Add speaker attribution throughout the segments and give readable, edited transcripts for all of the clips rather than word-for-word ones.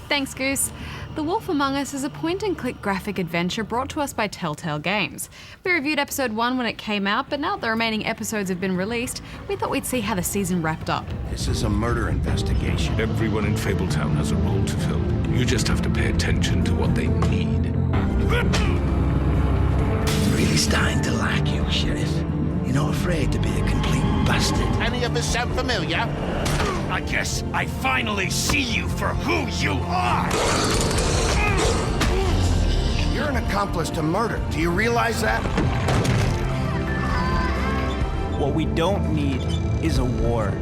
Speaker 1: Thanks, Goose. The Wolf Among Us is a point-and-click graphic adventure brought to us by Telltale Games. We reviewed episode 1 when it came out, but now that the remaining episodes have been released, we thought we'd see how the season wrapped up.
Speaker 2: This is a murder investigation.
Speaker 3: Everyone in Fabletown has a role to fill. You just have to pay attention to what they need.
Speaker 2: Really starting to like you, Sheriff. You're not afraid to be a complete bastard.
Speaker 4: Any of us sound familiar?
Speaker 5: I guess I finally see you for who you are!
Speaker 4: You're an accomplice to murder. Do you realize that?
Speaker 6: What we don't need is a war.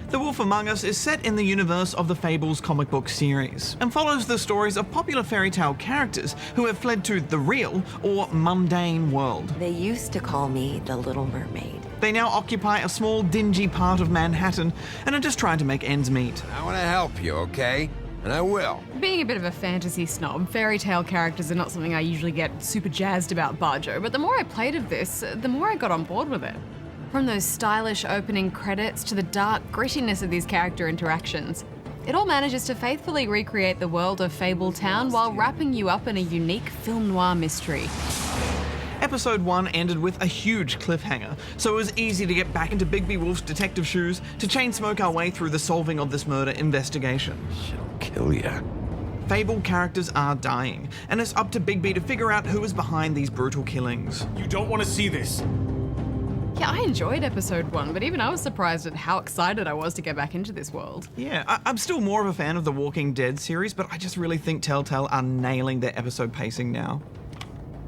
Speaker 7: The Wolf Among Us is set in the universe of the Fables comic book series and follows the stories of popular fairy tale characters who have fled to the real or mundane world.
Speaker 8: They used to call me the Little Mermaid.
Speaker 7: They now occupy a small, dingy part of Manhattan and are just trying to make ends meet.
Speaker 2: I want to help you, okay? And I will.
Speaker 1: Being a bit of a fantasy snob, fairy tale characters are not something I usually get super jazzed about, Barjo, but the more I played of this, the more I got on board with it. From those stylish opening credits to the dark grittiness of these character interactions, it all manages to faithfully recreate the world of Fabletown while wrapping you up in a unique film noir mystery.
Speaker 7: Episode 1 ended with a huge cliffhanger, so it was easy to get back into Bigby Wolf's detective shoes to chain smoke our way through the solving of this murder investigation.
Speaker 2: She'll kill ya.
Speaker 7: Fable characters are dying, and it's up to Bigby to figure out who is behind these brutal killings.
Speaker 5: You don't want to see this.
Speaker 1: Yeah, I enjoyed episode 1, but even I was surprised at how excited I was to get back into this world.
Speaker 7: Yeah, I'm still more of a fan of the Walking Dead series, but I just really think Telltale are nailing their episode pacing now.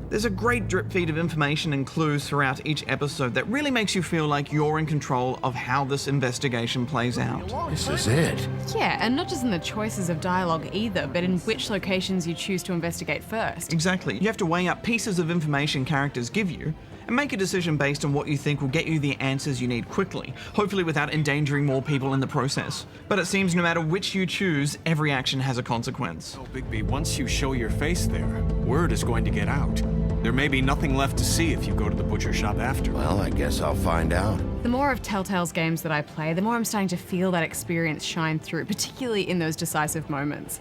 Speaker 7: There's a great drip feed of information and clues throughout each episode that really makes you feel like you're in control of how this investigation plays out.
Speaker 2: This is it.
Speaker 1: Yeah, and not just in the choices of dialogue either, but in which locations you choose to investigate first.
Speaker 7: Exactly. You have to weigh up pieces of information characters give you and make a decision based on what you think will get you the answers you need quickly, hopefully without endangering more people in the process. But it seems no matter which you choose, every action has a consequence.
Speaker 9: Oh, Bigby, once you show your face there, word is going to get out. There may be nothing left to see if you go to the butcher shop after.
Speaker 2: Well, I guess I'll find out.
Speaker 1: The more of Telltale's games that I play, the more I'm starting to feel that experience shine through, particularly in those decisive moments.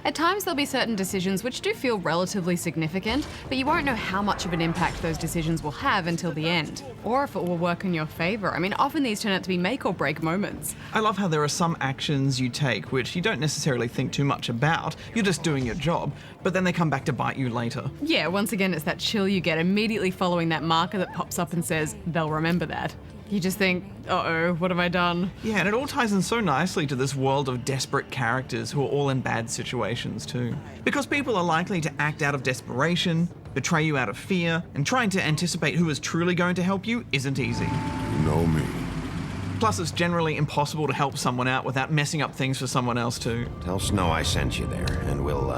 Speaker 1: At times there'll be certain decisions which do feel relatively significant, but you won't know how much of an impact those decisions will have until the end, or if it will work in your favour. I mean, often these turn out to be make or break moments.
Speaker 7: I love how there are some actions you take which you don't necessarily think too much about, you're just doing your job, but then they come back to bite you later.
Speaker 1: Yeah, once again, it's that chill you get immediately following that marker that pops up and says, they'll remember that. You just think, uh-oh, what have I done?
Speaker 7: Yeah, and it all ties in so nicely to this world of desperate characters who are all in bad situations too. Because people are likely to act out of desperation, betray you out of fear, and trying to anticipate who is truly going to help you isn't easy.
Speaker 2: You know me.
Speaker 7: Plus, it's generally impossible to help someone out without messing up things for someone else too.
Speaker 2: Tell Snow I sent you there, and we'll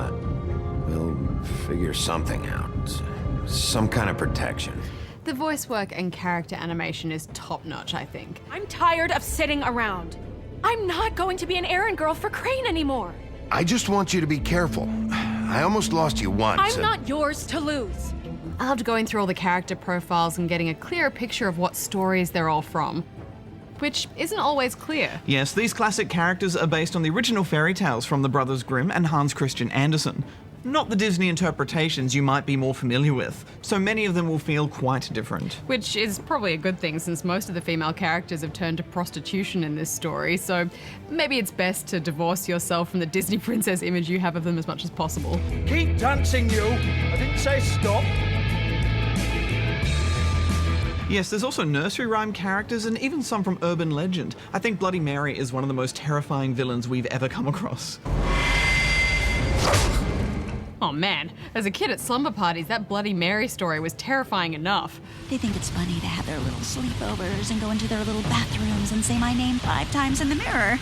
Speaker 2: figure something out. Some kind of protection.
Speaker 1: The voice work and character animation is top-notch, I think.
Speaker 10: I'm tired of sitting around. I'm not going to be an errand girl for Crane anymore.
Speaker 2: I just want you to be careful. I almost lost you once.
Speaker 10: I'm not yours to lose.
Speaker 1: I loved going through all the character profiles and getting a clearer picture of what stories they're all from, which isn't always clear.
Speaker 7: Yes, these classic characters are based on the original fairy tales from the Brothers Grimm and Hans Christian Andersen. Not the Disney interpretations you might be more familiar with, so many of them will feel quite different.
Speaker 1: Which is probably a good thing since most of the female characters have turned to prostitution in this story, so maybe it's best to divorce yourself from the Disney princess image you have of them as much as possible.
Speaker 5: Keep dancing, you. I didn't say stop.
Speaker 7: Yes, there's also nursery rhyme characters and even some from urban legend. I think Bloody Mary is one of the most terrifying villains we've ever come across.
Speaker 1: Oh man, as a kid at slumber parties, that Bloody Mary story was terrifying enough.
Speaker 11: They think it's funny to have their little sleepovers and go into their little bathrooms and say my name 5 times in the mirror.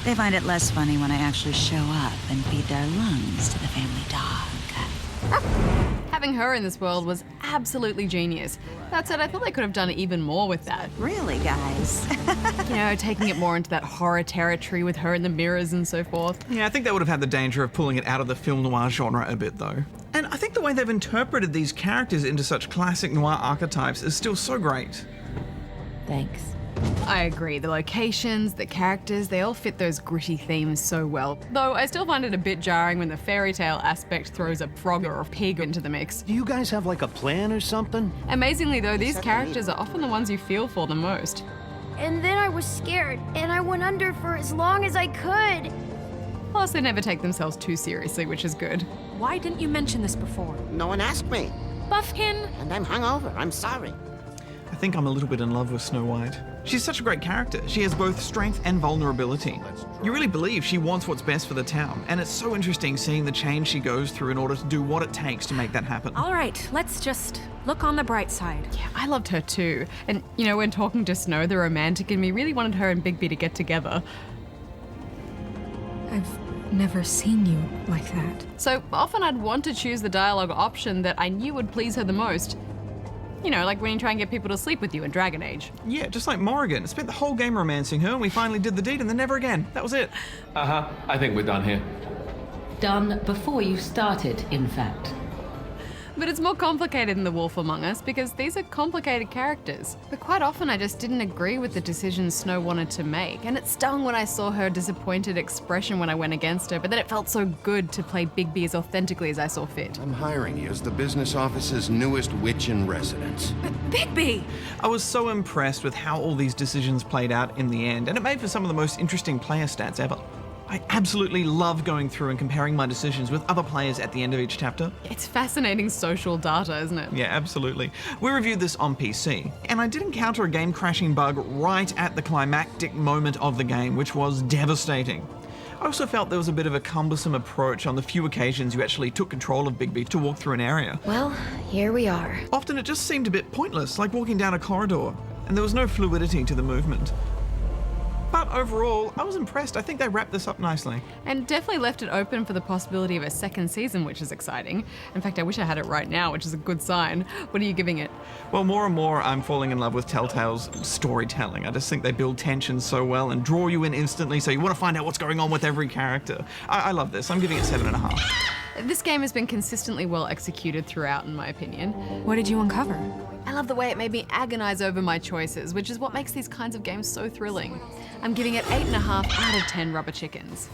Speaker 11: They find it less funny when I actually show up and feed their lungs to the family dog.
Speaker 1: Having her in this world was absolutely genius. That said, I thought they could have done even more with that.
Speaker 11: Really, guys?
Speaker 1: You know, taking it more into that horror territory with her in the mirrors and so forth.
Speaker 7: Yeah, I think that would have had the danger of pulling it out of the film noir genre a bit though. And I think the way they've interpreted these characters into such classic noir archetypes is still so great.
Speaker 8: Thanks.
Speaker 1: I agree. The locations, the characters, they all fit those gritty themes so well. Though I still find it a bit jarring when the fairy tale aspect throws a frog or a pig into the mix.
Speaker 12: Do you guys have like a plan or something?
Speaker 1: Amazingly though, these characters are often the ones you feel for the most.
Speaker 13: And then I was scared, and I went under for as long as I could.
Speaker 1: Plus, they never take themselves too seriously, which is good.
Speaker 10: Why didn't you mention this before?
Speaker 14: No one asked me.
Speaker 10: Buffkin!
Speaker 14: And I'm hungover. I'm sorry.
Speaker 7: I think I'm a little bit in love with Snow White. She's such a great character. She has both strength and vulnerability. You really believe she wants what's best for the town, and it's so interesting seeing the change she goes through in order to do what it takes to make that happen.
Speaker 10: All right, let's just look on the bright side.
Speaker 1: Yeah, I loved her too. And, you know, when talking to Snow, the romantic in me really wanted her and Bigby to get together.
Speaker 10: I've never seen you like that.
Speaker 1: So often I'd want to choose the dialogue option that I knew would please her the most. You know, like when you try and get people to sleep with you in Dragon Age.
Speaker 7: Yeah, just like Morrigan. Spent the whole game romancing her, and we finally did the deed, and then never again. That was it.
Speaker 15: I think we're done here.
Speaker 16: Done before you started, in fact.
Speaker 1: But it's more complicated than The Wolf Among Us because these are complicated characters. But quite often I just didn't agree with the decisions Snow wanted to make, and it stung when I saw her disappointed expression when I went against her, but then it felt so good to play Bigby as authentically as I saw fit.
Speaker 4: I'm hiring you as the business office's newest witch in residence.
Speaker 10: Bigby!
Speaker 7: I was so impressed with how all these decisions played out in the end, and it made for some of the most interesting player stats ever. I absolutely love going through and comparing my decisions with other players at the end of each chapter.
Speaker 1: It's fascinating social data, isn't it?
Speaker 7: Yeah, absolutely. We reviewed this on PC, and I did encounter a game-crashing bug right at the climactic moment of the game, which was devastating. I also felt there was a bit of a cumbersome approach on the few occasions you actually took control of Bigby to walk through an area.
Speaker 8: Well, here we are.
Speaker 7: Often it just seemed a bit pointless, like walking down a corridor, and there was no fluidity to the movement. But overall, I was impressed. I think they wrapped this up nicely.
Speaker 1: And definitely left it open for the possibility of a second season, which is exciting. In fact, I wish I had it right now, which is a good sign. What are you giving it?
Speaker 7: Well, more and more, I'm falling in love with Telltale's storytelling. I just think they build tension so well and draw you in instantly, so you want to find out what's going on with every character. I love this. I'm giving it 7.5.
Speaker 1: This game has been consistently well executed throughout, in my opinion.
Speaker 10: What did you uncover?
Speaker 1: I love the way it made me agonize over my choices, which is what makes these kinds of games so thrilling. I'm giving it 8.5 out of 10 rubber chickens.